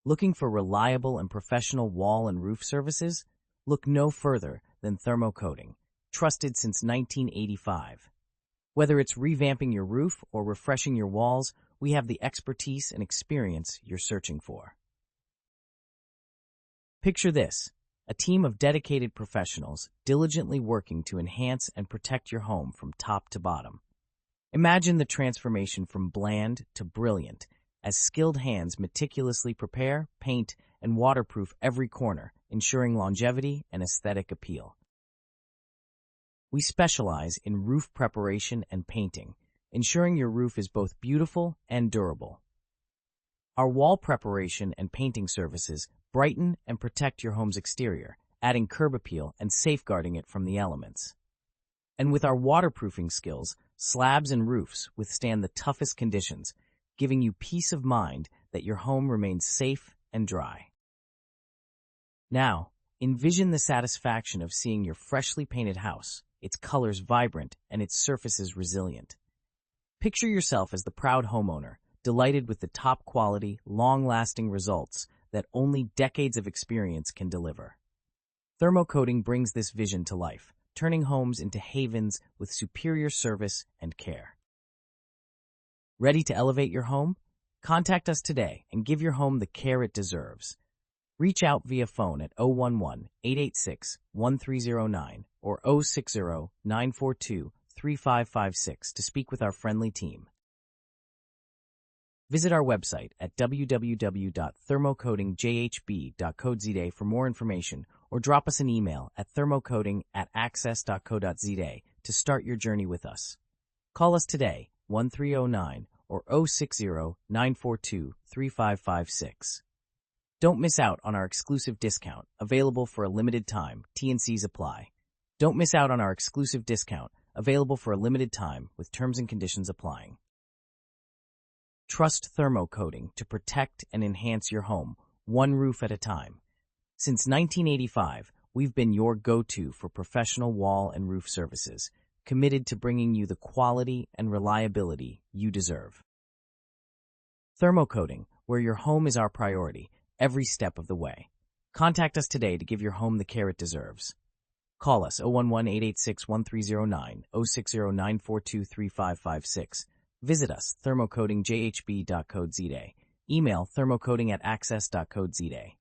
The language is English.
Looking for reliable and professional wall and roof services? Look no further than Thermo Coating, trusted since 1985. Whether it's revamping your roof or refreshing your walls, we have the expertise and experience you're searching for. Picture this, a team of dedicated professionals diligently working to enhance and protect your home from top to bottom. Imagine the transformation from bland to brilliant as skilled hands meticulously prepare, paint, and waterproof every corner, ensuring longevity and aesthetic appeal. We specialize in roof preparation and painting, ensuring your roof is both beautiful and durable. Our wall preparation and painting services brighten and protect your home's exterior, adding curb appeal and safeguarding it from the elements. And with our waterproofing skills, slabs and roofs withstand the toughest conditions, giving you peace of mind that your home remains safe and dry. Now, envision the satisfaction of seeing your freshly painted house, its colors vibrant and its surfaces resilient. Picture yourself as the proud homeowner, delighted with the top-quality, long-lasting results that only decades of experience can deliver. Thermo Coating brings this vision to life, turning homes into havens with superior service and care. Ready to elevate your home? Contact us today and give your home the care it deserves. Reach out via phone at 011-886-1309 or 060-942-3556 to speak with our friendly team. Visit our website at www.thermocoatingjhb.co.za for more information or drop us an email at thermocoating@access.co.za to start your journey with us. Call us today, 1309 or 060-942-3556. Don't miss out on our exclusive discount, available for a limited time. T&Cs apply. Don't miss out on our exclusive discount, available for a limited time with terms and conditions applying. Trust Thermo Coating to protect and enhance your home, one roof at a time. Since 1985, we've been your go-to for professional wall and roof services, committed to bringing you the quality and reliability you deserve. Thermo Coating, where your home is our priority, every step of the way. Contact us today to give your home the care it deserves. Call us 011-886-1309, 060-942-3556. Visit us, thermocoatingjhb.co.za. Email thermocoating@access.co.za.